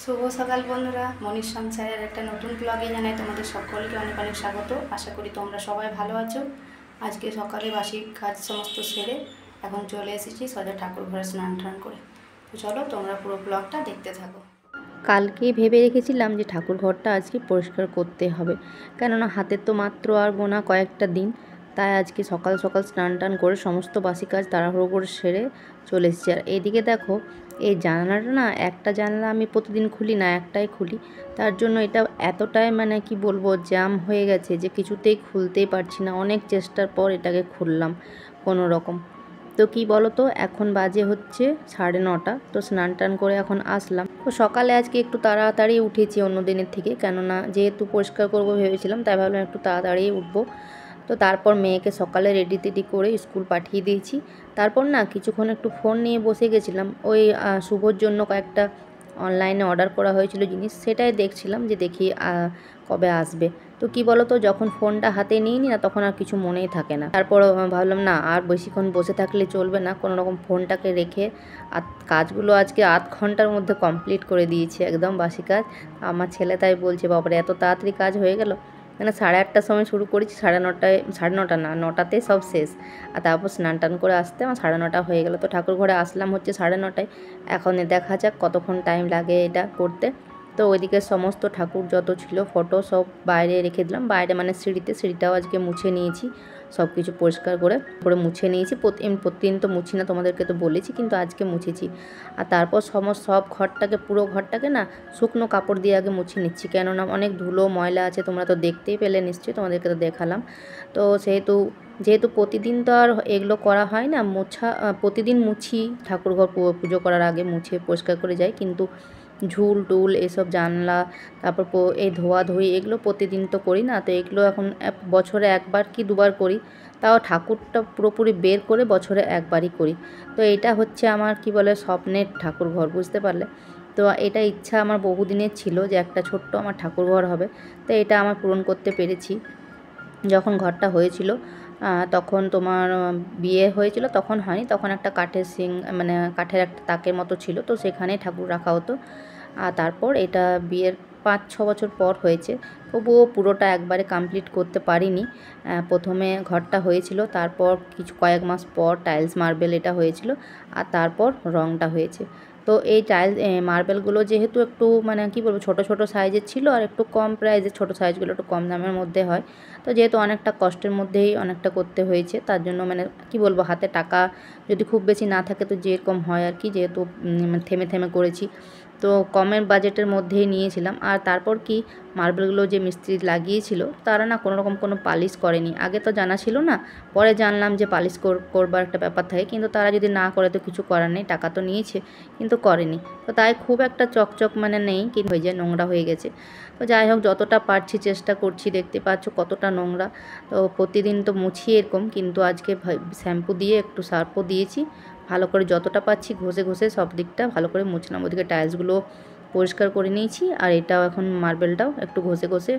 শুভ সকাল বন্ধুরা, মনীষ সংসারের একটা নতুন ব্লগে জানাই তোমাদের সকলকে অনেক অনেক স্বাগত। আশা করি তোমরা সবাই ভালো আছো। আজকে সকালে বাসি কাজ সমস্ত সেরে এখন চলে এসেছি সোজা ঠাকুর ঘরে স্নান টান করে। তো চলো তোমরা পুরো ব্লগটা দেখতে থাকো। কালকে ভেবে রেখেছিলাম যে ঠাকুর ঘরটা আজকে পরিষ্কার করতে হবে, কেননা হাতের তো মাত্র আর গোনা কয়েকটা দিন। তাই আজকে সকাল সকাল স্নান টান করে সমস্ত বাসি কাজ তাড়াহুড়ো করে সেরে চলে এসেছি। আর এইদিকে দেখো, এই জানালাটা না, একটা জানলা আমি প্রতিদিন খুলি না, একটাই খুলি। তার জন্য এটা এতটাই কি বলবো, জ্যাম হয়ে গেছে যে কিছুতেই খুলতেই পারছি না। অনেক চেষ্টার পর এটাকে খুললাম কোনো রকম। তো কি বলো তো, এখন বাজে হচ্ছে 9:30। তো স্নান টান করে এখন আসলাম। তো সকালে আজকে একটু তাড়াতাড়ি উঠেছি অন্য দিনের থেকে, কেননা যেহেতু পরিষ্কার করবো ভেবেছিলাম, তাই ভাবলাম একটু তাড়াতাড়ি উঠবো। তো তারপর মেয়েকে সকালে রেডি টেডি করে স্কুল পাঠিয়ে দিয়েছি। তারপর না কিছুক্ষণ একটু ফোন নিয়ে বসে গেছিলাম। ওই শুভর জন্য কয়েকটা অনলাইনে অর্ডার করা হয়েছিল জিনিস, সেটাই দেখছিলাম যে দেখি কবে আসবে। তো কি বলো তো, যখন ফোনটা হাতে নিই না, তখন আর কিছু মনেই থাকে না। তারপর ভাবলাম না, আর বেশিক্ষণ বসে থাকলে চলবে না, কোনো রকম ফোনটাকে রেখে আর কাজগুলো আজকে 8 ঘন্টার মধ্যে কমপ্লিট করে দিয়েছি, একদম বাসি কাজ। আমার ছেলে তাই বলছে, বাবারে এত তাড়াতাড়ি কাজ হয়ে গেল। 8:30টার সময় শুরু করেছি, 9:30টায়, 9:30 না, 9টাতে সব শেষ। আর তারপর স্নান টান করে আসতে আমার 9:30 হয়ে গেল। তো ঠাকুর ঘরে আসলাম হচ্ছে 9:30টায়। এখন দেখা যাক কতক্ষণ টাইম লাগে এটা করতে। তো ওইদিকে সমস্ত ঠাকুর যত ছিল ফটো সব বাইরে রেখে দিলাম। বাইরে সিঁড়িটাও আজকে মুছে নিয়েছি, সব কিছু পরিষ্কার করে মুছে নিয়েছি। প্রতিদিন তো মুছি না, তোমাদেরকে তো বলেছি, কিন্তু আজকে মুছেছি। আর তারপর সব পুরো ঘরটাকে না শুকনো কাপড় দিয়ে আগে মুছে নিচ্ছি, কেননা অনেক ধুলো ময়লা আছে। তোমরা তো দেখতেই পেলে নিশ্চয়ই, তোমাদেরকে তো দেখালাম। তো যেহেতু প্রতিদিন তো আর এগুলো করা হয় না, প্রতিদিন মুছি, ঠাকুরঘর পুজো করার আগে মুছে পরিষ্কার করে যাই, কিন্তু ঝুল টুল এসব জানলা, তারপর এই ধোয়াধুয়ি এগুলো প্রতিদিন তো করি না। তো এগুলো এখন বছরে একবার কি দুবার করি, তাও ঠাকুরটা পুরোপুরি বের করে বছরে একবারই করি। তো এটা হচ্ছে আমার কি বলে স্বপ্নের ঠাকুর ঘর, বুঝতে পারলে? তো এটা ইচ্ছা আমার বহুদিনের ছিল যে একটা ছোট্ট আমার ঠাকুর ঘর হবে। তো এটা আমার পূরণ করতে পেরেছি। যখন ঘরটা হয়েছিল তখন তোমার বিয়ে হয়েছিল, তখন হয়নি, তখন একটা কাঠের কাঠের একটা তাকের মতো ছিল, তো সেখানেই ঠাকুর রাখা হতো। আর তারপর এটা বিয়ের 5-6 বছর পর হয়েছে, তবুও পুরোটা একবারে কমপ্লিট করতে পারিনি। প্রথমে ঘরটা হয়েছিল, তারপর কয়েক মাস পর টাইলস মার্বেল এটা হয়েছিল, আর তারপর রঙটা হয়েছে। তো এই মার্বেলগুলো যেহেতু একটু কি বলবো, ছোট ছোট সাইজের ছিল, আর একটু কম প্রাইসের, ছোট সাইজগুলো একটু কম দামের মধ্যে হয়। তো যেহেতু অনেকটা কষ্টের মধ্যেই অনেকটা করতে হয়েছে, তার জন্য কি বলবো, হাতে টাকা যদি খুব বেশি না থাকে, তো যেরকম হয় আর কি, যেহেতু থেমে থেমে করেছি, তো কমের বাজেটের মধ্যেই নিয়েছিলাম। আর তারপর কি, মার্বেলগুলো যে মিস্ত্রি লাগিয়েছিল, তারা না কোনো রকম কোনো পালিশ করেনি। আগে তো জানা ছিল না, পরে জানলাম যে পালিশ করবার একটা ব্যাপার থাকে, কিন্তু তারা যদি না করে তো কিছু করার নেই, টাকা তো নিয়েছে কিন্তু করেনি। তো তাই খুব একটা চকচক নেই, কিন্তু হয়ে যায়, নোংরা হয়ে গেছে। তো যাই হোক, যতটা পারছি চেষ্টা করছি, দেখতে পাচ্ছ কতটা নোংরা। তো প্রতিদিন তো মুছি এরকম, কিন্তু আজকে শ্যাম্পু দিয়ে একটু সার্ফও দিয়েছি, ভালো করে যতটা পাচ্ছি ঘষে ঘষে সব দিকটা ভালো করে মুছলাম। ওদিকে টাইলসগুলো পরিষ্কার করে নিয়েছি, আর এটাও এখন মার্বেলটাও একটু ঘষে ঘষে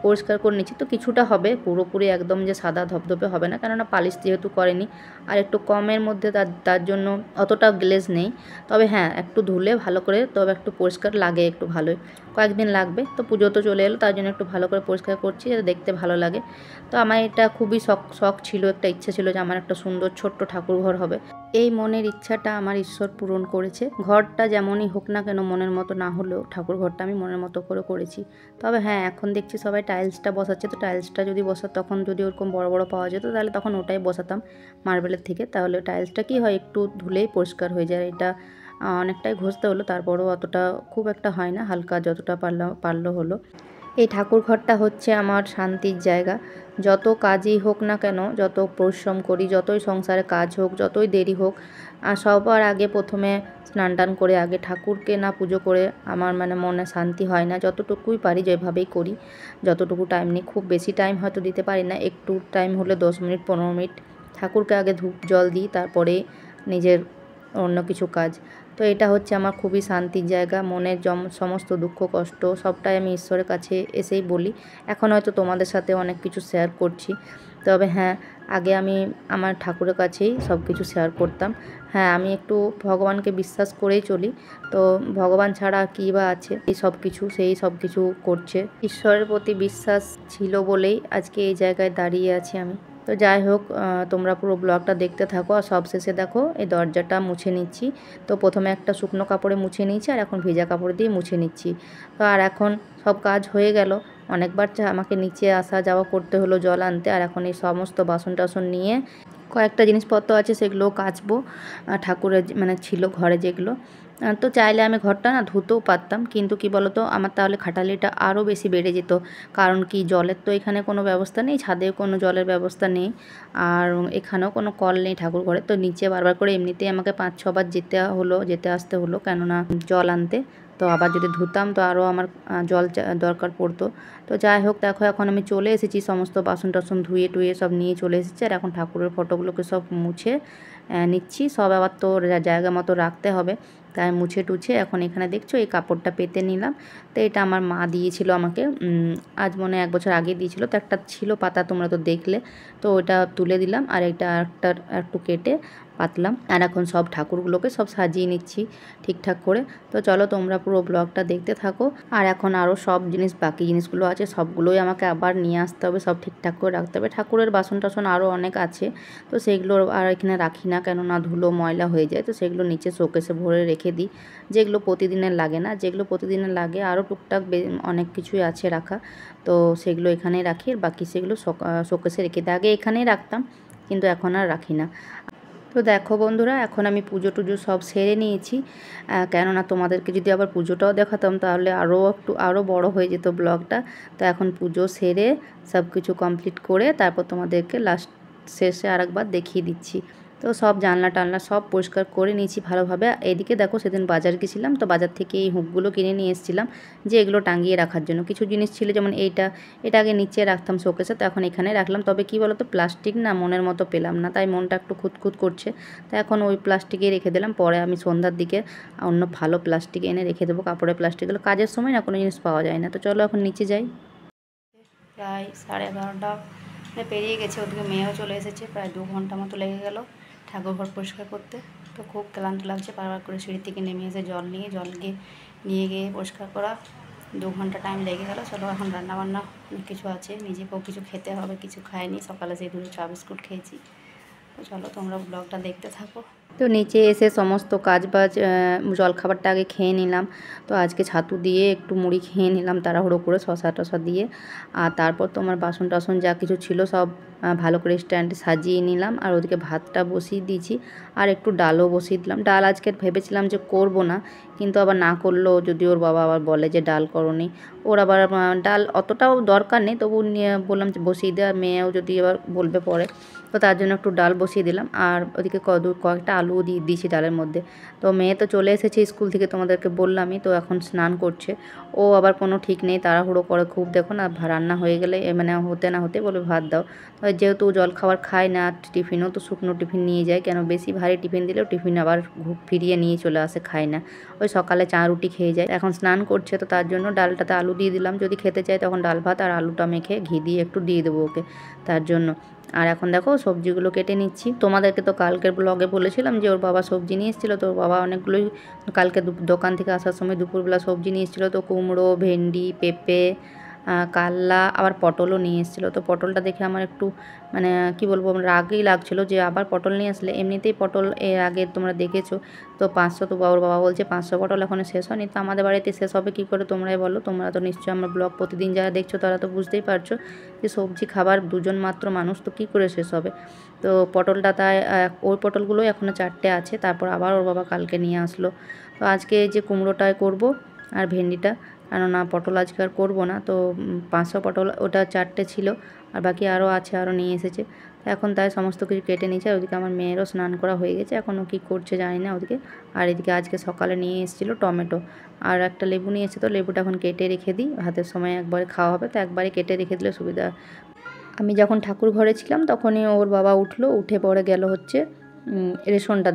পরিষ্কার করে নিচ্ছি। তো কিছুটা হবে, পুরোপুরি একদম যে সাদা ধপধপে হবে না, কেননা পালিশ যেহেতু করেনি, আর একটু কমের মধ্যে তার জন্য অতটা গ্লেজ নেই। তবে হ্যাঁ, একটু ধুলে ভালো করে, তবে একটু পরিষ্কার লাগে, একটু ভালোই, কয়েকদিন লাগবে। তো পুজো তো চলে এলো, তার জন্য একটু ভালো করে পরিষ্কার করছি, যাতে দেখতে ভালো লাগে। তো আমার এটা খুবই শখ ছিল, একটা ইচ্ছা ছিল যে আমার একটা সুন্দর ছোট্ট ঠাকুর ঘর হবে। এই মনের ইচ্ছাটা আমার ঈশ্বর পূরণ করেছে। ঘরটা যেমনই হোক না কেন, মনের মতো না হলেও ঠাকুর ঘরটা আমি মনের মতো করে করেছি। তবে হ্যাঁ, এখন দেখছি সবাই টাইলসটা বসাচ্ছে, তো টাইলসটা যদি তখন যদি ওরকম বড় বড় পাওয়া যেত, তাহলে তখন ওটাই বসাতাম মার্বেলের থেকে। তাহলে টাইলসটা কি হয়, একটু ধুলেই পরিষ্কার হয়ে যায়। এটা অনেকটাই ঘষতে হলো, তারপরেও অতটা খুব একটা হয় না, হালকা যতটা পারলো হলো। এই ঠাকুর ঘরটা হচ্ছে আমার শান্তির জায়গা। যত কাজই হোক না কেন, যত পরিশ্রম করি, যতই সংসারে কাজ হোক, যতই দেরি হোক, সবার আগে প্রথমে স্নান টান করে আগে ঠাকুরকে না পুজো করে আমার মনে শান্তি হয় না। যতটুকুই পারি যেভাবেই করি, যতটুকু টাইম নিই, খুব বেশি টাইম হয়তো দিতে পারি না, একটু টাইম হলে 10 মিনিট 15 মিনিট ঠাকুরকে আগে ধূপ জল দিই, তারপরে নিজের অন্য কিছু কাজ। তো এটা হচ্ছে আমার খুবই শান্তির জায়গা। মনের সমস্ত দুঃখ কষ্ট সবটাই আমি ঈশ্বরের কাছে এসেই বলি। এখন হয়তো তোমাদের সাথে অনেক কিছু শেয়ার করছি, তবে হ্যাঁ, আগে আমি আমার ঠাকুরের কাছেই সব কিছু শেয়ার করতাম। হ্যাঁ, আমি একটু ভগবানকে বিশ্বাস করেই চলি। তো ভগবান ছাড়া কী বা আছে, এই সব কিছু সেই সব কিছু করছে। ঈশ্বরের প্রতি বিশ্বাস ছিল বলেই আজকে এই জায়গায় দাঁড়িয়ে আছি আমি। তো যাই হোক, তোমরা পুরো ব্লগটা দেখতে থাকো। আর সবশেষে দেখো এই দরজাটা মুছে নিচ্ছি। তো প্রথমে একটা শুকনো কাপড়ে মুছে নিয়েছি, আর এখন ভেজা কাপড় দিয়ে মুছে নিচ্ছি। তো আর এখন সব কাজ হয়ে গেল। অনেকবার আমাকে নিচে আসা যাওয়া করতে হলো জল আনতে। আর এখন এই সমস্ত বাসন টাসন নিয়ে কয়েকটা জিনিসপত্র আছে সেগুলোও কাচবো, ঠাকুরের মানে ছিল ঘরে যেগুলো। তো চাইলে আমি ঘরটা না ধুতেও পারতাম, কিন্তু কি বলতো, আমার তাহলে খাটালিটা আরও বেশি বেড়ে যেত। কারণ কি, জলের তো এখানে কোনো ব্যবস্থা নেই, ছাদেও কোনো জলের ব্যবস্থা নেই, আর এখানেও কোনো কল নেই ঠাকুর ঘরে। তো নিচে বারবার করে এমনিতেই আমাকে 5-6 বার যেতে আসতে হলো কেননা জল আনতে। তো আবার যদি ধুতাম তো আরও আমার জল দরকার পড়তো। তো যাই হোক, দেখো এখন আমি চলে এসেছি, সমস্ত বাসন টাসন ধুয়ে টুয়ে সব নিয়ে চলে এসেছি। আর এখন ঠাকুরের ফটোগুলোকে সব মুছে নিচ্ছি। সব আবার তো জায়গা মতো রাখতে হবে, তাই মুছে টুছে এখন এখানে দেখছো এই কাপড়টা পেতে নিলাম। তো এটা আমার মা দিয়েছিল আমাকে, আজ মনে 1 বছর আগে দিয়েছিল। তো একটা ছিল পাতা, তোমরা তো দেখলে। তো ওটা তুলে দিলাম, আর এটা একটু কেটে পাতলাম। আর এখন সব ঠাকুরগুলোকে সব সাজিয়ে নিচ্ছি ঠিকঠাক করে। তো চলো তোমরা পুরো ব্লগটা দেখতে থাকো। আর এখন আরও সব বাকি জিনিসগুলো আছে, সবগুলোই আমাকে আবার নিয়ে আসতে হবে, সব ঠিকঠাক করে রাখতে হবে। ঠাকুরের বাসন টাসন আরও অনেক আছে, তো সেগুলো আর এখানে রাখি না, কেননা ধুলো ময়লা হয়ে যায়। তো সেগুলো নিচে শোকেসে ভরে রেখে দিই, যেগুলো প্রতিদিনের লাগে না। যেগুলো প্রতিদিনের লাগে আরও টুকটাক অনেক কিছুই আছে রাখা, তো সেগুলো এখানেই রাখি। আর বাকি সেগুলো শোকেসে রেখে দিই। আগে এখানেই রাখতাম, কিন্তু এখন আর রাখি না। তো দেখো বন্ধুরা, এখন আমি পুজো টুজো সব সেরে নিয়েছি, কেননা তোমাদেরকে যদি আবার পুজোটাও দেখাতাম তাহলে আরও বড় হয়ে যেত ব্লগটা। তো এখন পুজো সেরে সব কিছু কমপ্লিট করে তারপর তোমাদেরকে লাস্ট শেষে আরেকবার দেখিয়ে দিচ্ছি। তো সব জানলা টানলা সব পরিষ্কার করে নিয়েছি ভালোভাবে। এদিকে দেখো, সেদিন বাজার গেছিলাম, তো বাজার থেকে এই হুকগুলো কিনে নিয়ে এসেছিলাম, যে এগুলো টাঙিয়ে রাখার জন্য। কিছু জিনিস ছিল, যেমন এটা আগে নিচে রাখতাম শোকেসে, তো এখন এখানে রাখলাম। তবে কি বলতো, প্লাস্টিক না মনের মতো পেলাম না, তাই মনটা একটু খুঁতখুত করছে। তো এখন ওই প্লাস্টিকে রেখে দিলাম, পরে আমি সন্ধ্যার দিকে অন্য ভালো প্লাস্টিক এনে রেখে দেবো। কাপড়ের প্লাস্টিকগুলো কাজের সময় না কোনো জিনিস পাওয়া যায় না। তো চলো এখন নিচে যাই। প্রায় 11:30 পেরিয়ে গেছে, ওদিকে মেয়েও চলে এসেছে। প্রায় 2 ঘন্টা মতো লেগে গেল ঠাকুর ঘর পরিষ্কার করতে। তো খুব ক্লান্ত লাগছে, বারবার করে সিঁড়ি থেকে নেমে এসে জল নিয়ে গিয়ে পরিষ্কার করা। 2 ঘন্টা টাইম লেগে গেল। চলো এখন রান্নাবান্না অনেক কিছু আছে, নিজেকেও কিছু খেতে হবে, কিছু খাইনি সকালে, সেই 2 চা বিস্কুট খেয়েছি। তো চলো তোমরা ব্লগটা দেখতে থাকো। তো নিচে এসে সমস্ত কাজবাজ, জলখাবারটা আগে খেয়ে নিলাম। তো আজকে ছাতু দিয়ে একটু মুড়ি খেয়ে নিলাম তাড়াহুড়ো করে, শসা টসা দিয়ে। আর তারপর তোমার বাসন টাসন যা কিছু ছিল সব ভালো করে স্ট্যান্ডে সাজিয়ে নিলাম। আর ওদিকে ভাতটা বসিয়ে দিয়েছি, আর একটু ডালও বসিয়ে দিলাম। ডাল আজকে ভেবেছিলাম যে করব না, কিন্তু আবার না করলেও যদি ওর বাবা আবার বলে যে ডাল করনি, ওর আবার ডাল অতটাও দরকার নেই, তবু বললাম যে বসিয়ে দেওয়া, মেয়েও যদি আবার বলবে পরে। তো তার জন্য একটু ডাল বসিয়ে দিলাম। আর ওদিকে কয়েকটা আলুও দিয়ে দিয়েছি ডালের মধ্যে। তো মেয়ে তো চলে এসেছে স্কুল থেকে, তোমাদেরকে বললামই। তো এখন স্নান করছে, ও আবার কোনো ঠিক নেই, তাড়াহুড়ো করে খুব। দেখো না, রান্না হয়ে গেলে মানে হতে না হতে বলে ভাত দাও। যেহেতু জল খাবার খায় না, টিফিনও তো শুকনো টিফিন নিয়ে যায়, কেন বেশি ভারী টিফিন দিলেও টিফিন আবার ফিরিয়ে নিয়ে চলে আসে, খায় না। ওই সকালে চা রুটি খেয়ে যায়। এখন স্নান করছে, তো তার জন্য ডালটাতে আলু দিয়ে দিলাম। যদি খেতে চায় তখন ডাল ভাত আর আলুটা মেখে ঘি দিয়ে একটু দিয়ে দেবো ওকে, তার জন্য। আর এখন দেখো সবজিগুলো কেটে নিচ্ছি। তোমাদেরকে তো কালকের ব্লগে বলেছিলাম যে ওর বাবা সবজি নিয়ে এসেছিলো। তো ওর বাবা অনেকগুলোই কালকে দোকান থেকে আসার সময় দুপুরবেলা সবজি নিয়ে এসেছিলো। তো কুমড়ো, ভেন্ডি, পেঁপে, কাল্লা, আবার পটলও নিয়ে এসেছিলো। তো পটলটা দেখে আমার একটু মানে কি বলবো, রাগই লাগছিলো যে আবার পটল নিয়ে আসলে। এমনিতেই পটল এর আগে তোমরা দেখেছো, তো 500, তো ওর বাবা বলছে 500 পটল এখনও শেষ হয়নি। তো আমাদের বাড়িতে শেষ হবে কী করে তোমরাই বলো? তোমরা তো নিশ্চয়ই আমার ব্লগ প্রতিদিন যারা দেখছো তারা তো বুঝতেই পারছো যে সবজি খাবার 2জন মাত্র মানুষ, তো কী করে শেষ হবে। তো পটলটা তাই ওই পটলগুলোই এখনও 4টে আছে, তারপর আবার ওর বাবা কালকে নিয়ে আসলো। তো আজকে যে কুমড়োটাই করব আর ভেন্ডিটা, কেননা পটল আজকে আর করবো না। তো 500 পটল, ওটা 4টে ছিল, আর বাকি আরও আছে, আরও নিয়ে এসেছে। তো এখন তাই সমস্ত কিছু কেটে নিয়েছে। ওদিকে আমার মেয়েরও স্নান করা হয়ে গেছে, এখনও কী করছে জানি না ওদিকে। আর এদিকে আজকে সকালে নিয়ে এসেছিলো টমেটো আর একটা লেবু নিয়ে এসে, তো লেবুটা এখন কেটে রেখে দিই, হাতের সময় একবারে খাওয়া হবে, তো একবারে কেটে রেখে দিলে সুবিধা। আমি যখন ঠাকুর ঘরে ছিলাম তখনই ওর বাবা উঠে পরে গেল হচ্ছে রেশনটা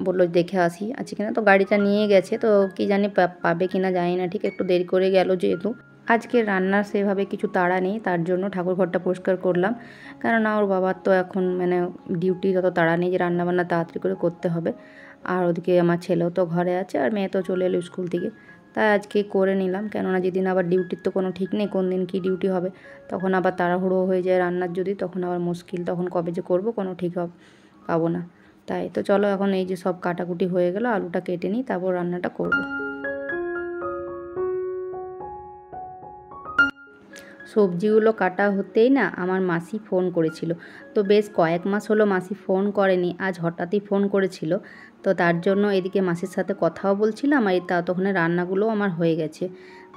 বললো দেখে আসি আছে কিনা। তো গাড়িটা নিয়ে গেছে, তো কি জানি পাবে কিনা জানি না, ঠিক একটু দেরি করে গেল যেহেতু। আজকে রান্নার সেভাবে কিছু তাড়া নেই, তার জন্য ঠাকুর ঘরটা পরিষ্কার করলাম। কেননা ওর বাবার তো এখন মানে ডিউটি তত তাড়া নেই যে রান্নাবান্না তাড়াতাড়ি করে করতে হবে। আর ওদিকে আমার ছেলেও তো ঘরে আছে, আর মেয়ে তো চলে এলো স্কুল থেকে। তাই আজকে করে নিলাম, কেননা যেদিন আবার ডিউটির তো কোনো ঠিক নেই কোন দিন কী ডিউটি হবে। তখন আবার তাড়াহুড়ো হয়ে যায় রান্নার, যদি তখন আবার মুশকিল, তখন কবে যে করব কোনো ঠিক পাবো না। তাই তো চলো এখন এই যে সব কাটাকুটি হয়ে গেল, আলুটা কেটে নিই, তারপর রান্নাটা করব। সবজিগুলো কাটা হতেই না আমার মাসি ফোন করেছিল। তো বেশ কয়েক মাস হলো মাসি ফোন করেনি, আজ হঠাৎই ফোন করেছিল। তো তার জন্য এদিকে মাসির সাথে কথাও বলছিলাম, আর ততক্ষণে রান্নাগুলোও আমার হয়ে গেছে।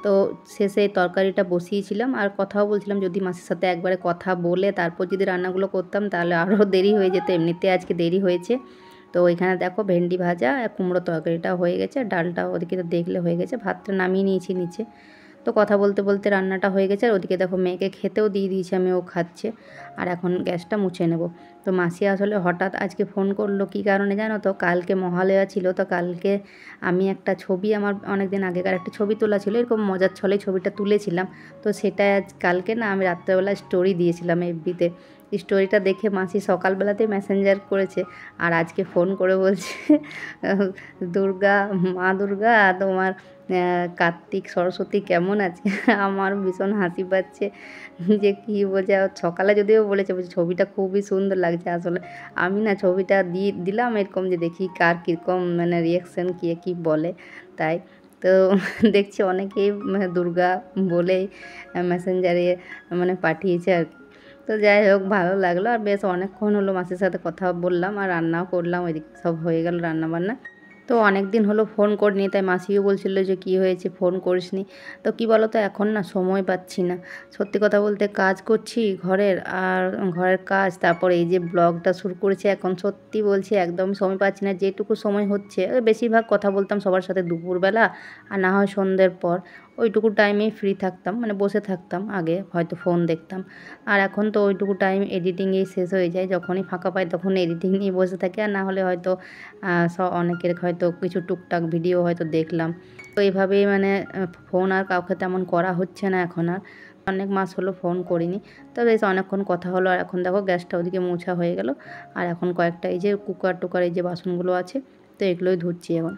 তো শেষে তরকারিটা বসিয়েছিলাম আর কথাও বলছিলাম, যদি মাসির সাথে একবারে কথা বলে তারপর যদি রান্নাগুলো করতাম তাহলে আরও দেরি হয়ে যেত, এমনিতে আজকে দেরি হয়েছে। তো এখানে দেখো ভেন্ডি ভাজা, কুমড়ো তরকারিটাও হয়ে গেছে, আর ডালটাও ওদিকে তো দেখলে হয়ে গেছে, ভাতটা নামিয়ে নিয়েছি নিচে। তো কথা বলতে বলতে রান্নাটা হয়ে গেছে, আর ওদিকে দেখো মেয়েকে খেতেও দিয়ে দিয়েছি আমি, ও খাচ্ছে। আর এখন গ্যাসটা মুছে নেব। তো মাসি আসলে হঠাৎ আজকে ফোন করলো, কী কারণে জানো তো? কালকে মহালয়া ছিল, তো কালকে আমি একটা ছবি, আমার অনেক দিন আগেকার একটা ছবি তোলা ছিল, এরকম মজার ছলেই ছবিটা তুলেছিলাম। তো সেটা কালকে না আমি রাত্রেবেলা স্টোরি দিয়েছিলাম এফবিতে। স্টোরিটা দেখে মাসি সকালবেলাতেই মেসেঞ্জার করেছে, আর আজকে ফোন করে বলছে দুর্গা, মা দুর্গা তোমার কার্তিক সরস্বতী কেমন আছে? আমার ভীষণ হাসি পাচ্ছে যে কী বলছে। সকালে যদিও বলেছে ছবিটা খুবই সুন্দর লাগছে। আসলে আমি না ছবিটা দিলাম এরকম যে দেখি কার কীরকম মানে রিয়াকশান, কে কী বলে। তাই তো দেখছি অনেকেই দুর্গা বলেই মেসেঞ্জারে মানে পাঠিয়েছে আর কি। তো যাই হোক ভালো লাগলো, আর বেশ অনেকক্ষণ হলো মাসির সাথে কথা বললাম, আর রান্নাও করলাম, ওইদিকে সব হয়ে গেল রান্নাবান্না। তো অনেক দিন হলো ফোন করিনি, তাই মাসিও বলছিল যে কী হয়েছে ফোন করিসনি। তো কী বলো তো, এখন না সময় পাচ্ছি না। সত্যি কথা বলতে কাজ করছি ঘরের, আর ঘরের কাজ, তারপর এই যে ব্লগটা শুরু করেছি এখন, সত্যি বলছি একদম সময় পাচ্ছি না। যেটুকু সময় হচ্ছে বেশিরভাগ কথা বলতাম সবার সাথে দুপুরবেলা, আর না হয় সন্ধ্যের পর, ওইটুকু টাইমেই ফ্রি থাকতাম, মানে বসে থাকতাম। আগে হয়তো ফোন দেখতাম, আর এখন তো ওইটুকু টাইম এডিটিংয়েই শেষ হয়ে যায়। যখনই ফাঁকা পাই তখন এডিটিং নিয়ে বসে থাকি, আর না হলে হয়তো অনেকের হয়তো কিছু টুকটাক ভিডিও হয়তো দেখলাম। তো এইভাবেই মানে ফোন আর কাউকে তেমন করা হচ্ছে না এখন আর। অনেক মাস হলো ফোন করিনি। তো বেশ অনেকক্ষণ কথা হলো, আর এখন দেখো গ্যাসটা ওদিকে মোছা হয়ে গেল। আর এখন কয়েকটা এই যে কুকার টুকার এই যে বাসনগুলো আছে, তো এগুলোই ধুচ্ছি এখন।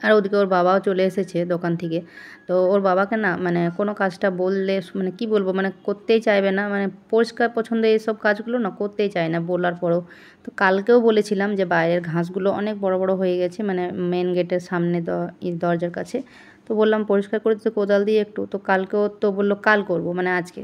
আর ওদিকে ওর বাবাও চলে এসেছে দোকান থেকে। তো ওর বাবাকে না মানে কোনো কাজটা বললে মানে কি বলবো, মানে করতেই চাইবে না, মানে পরিষ্কার পছন্দ এইসব কাজগুলো না করতেই চায় না বলার পরেও। তো কালকেও বলেছিলাম যে বাইরের ঘাসগুলো অনেক বড় বড় হয়ে গেছে, মানে মেন গেটের সামনে দরজার কাছে। তো বললাম পরিষ্কার করে দিতে কোদাল দিয়ে একটু। তো কালকেও তো বললো কাল করব, মানে আজকে।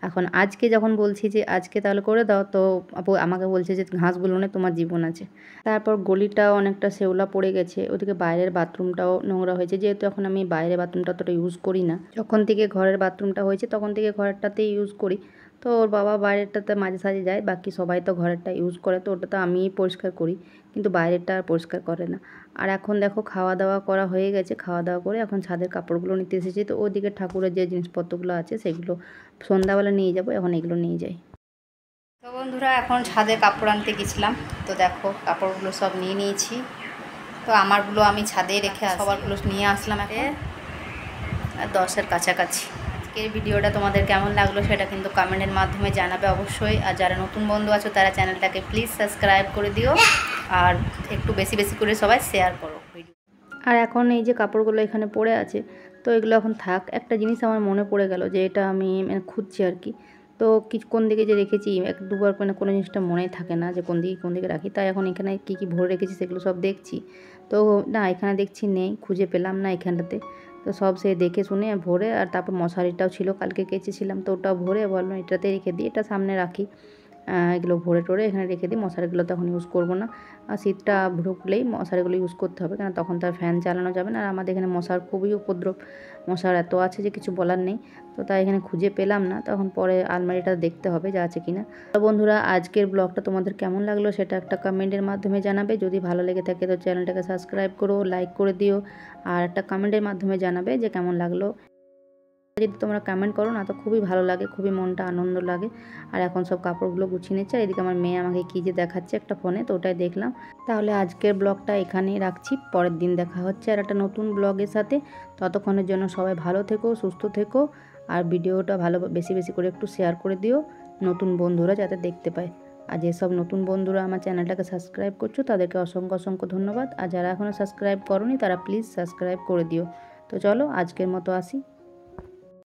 এখন আজকে যখন বলছি যে আজকে তাহলে করে দাও, তো আপু আমাকে বলছে যে ঘাসগুলো নিয়ে তোমার জীবন আছে। তারপর গলিটাও অনেকটা শেওলা পড়ে গেছে, ওদিকে বাইরের বাথরুমটাও নোংরা হয়েছে, যেহেতু এখন আমি বাইরের বাথরুমটা অতটা ইউজ করি না। যখন থেকে ঘরের বাথরুমটা হয়েছে তখন থেকে ঘরেরটাতেই ইউজ করি। তো ওর বাবা বাইরেরটাতে মাঝে সাঝে যায়, বাকি সবাই তো ঘরেরটা ইউজ করে, তো ওটা তো আমিই পরিষ্কার করি, কিন্তু বাইরেরটা আর পরিষ্কার করে না। আর এখন দেখো খাওয়া দাওয়া করা হয়ে গেছে, খাওয়া দাওয়া করে এখন ছাদের কাপড়গুলো নিতে এসেছি। তো ওদিকে ঠাকুরের যে জিনিসপত্রগুলো আছে সেগুলো সন্ধ্যাবেলা নিয়ে যাব, এখন এগুলো নিয়ে যাই। তো বন্ধুরা এখন ছাদে কাপড় আনতে গেছিলাম, তো দেখো কাপড়গুলো সব নিয়ে নিয়েছি। তো আমারগুলো আমি ছাদে রেখে সবারগুলো নিয়ে আসলাম এখন, আর 10-এর কাছাকাছি। আজকের ভিডিওটা তোমাদের কেমন লাগলো সেটা কিন্তু কমেন্টের মাধ্যমে জানাবে অবশ্যই। আর যারা নতুন বন্ধু আছো তারা চ্যানেলটাকে প্লিজ সাবস্ক্রাইব করে দিও, আর একটু বেশি বেশি করে সবাই শেয়ার করো ভিডিও। আর এখন এই যে কাপড়গুলো এখানে পড়ে আছে, তো এগুলো এখন থাক। একটা জিনিস আমার মনে পড়ে গেল যে এটা আমি মানে খুঁজছি আর কি। তো কোন দিকে যে রেখেছি এক দুবার মানে কোনো জিনিসটা মনেই থাকে না যে কোন দিকে রাখি। তাই এখন এখানে কী কী ভরে রেখেছি সেগুলো সব দেখছি। তো না এখানে দেখছি নেই, খুঁজে পেলাম না এখানটাতে। তো সব সে দেখে শুনে ভরে, আর তারপর মশারিটাও ছিল কালকে কেচেছিলাম, তো ওটাও ভরে বললাম এটাতে রেখে দিই, এটা সামনে রাখি। এগুলো ভরে টরে এখানে রেখে দিই। মশারিগুলো তখন ইউজ করবো না, আর শীতটা ঢুকলেই মশারিগুলো ইউজ করতে হবে, কারণ তখন তার ফ্যান চালানো যাবে না। আর আমাদের এখানে মশার খুবই উপদ্রব, মশার এত আছে যে কিছু বলার নেই। তো তাই এখানে খুঁজে পেলাম না, তখন পরে আলমারিটা দেখতে হবে যা আছে কিনা। তো বন্ধুরা আজকের ব্লগটা তোমাদের কেমন লাগলো সেটা একটা কমেন্টের মাধ্যমে জানাবে। যদি ভালো লেগে থাকে তো চ্যানেলটাকে সাবস্ক্রাইব করো, লাইক করে দিও, আর একটা কমেন্টের মাধ্যমে জানাবে যে কেমন লাগলো। যদি তোমরা কমেন্ট করো না তো খুবই ভালো লাগে, খুবই মনটা আনন্দ লাগে। আর এখন সব কাপড়গুলো গুছিয়ে নিচ্ছে, আর এদিকে আমার মেয়ে আমাকে কী যে দেখাচ্ছে একটা ফোনে, তো ওটাই দেখলাম। তাহলে আজকের ব্লগটা এখানেই রাখছি, পরের দিন দেখা হচ্ছে আর একটা নতুন ব্লগের সাথে। ততক্ষণের জন্য সবাই ভালো থেকো, সুস্থ থেকো, আর ভিডিওটা ভালো বেশি বেশি করে একটু শেয়ার করে দিও নতুন বন্ধুরা যাতে দেখতে পায়। আর যেসব নতুন বন্ধুরা আমার চ্যানেলটাকে সাবস্ক্রাইব করছো তাদেরকে অসংখ্য অসংখ্য ধন্যবাদ। আর যারা এখনও সাবস্ক্রাইব করোনি তারা প্লিজ সাবস্ক্রাইব করে দিও। তো চলো আজকের মতো আসি।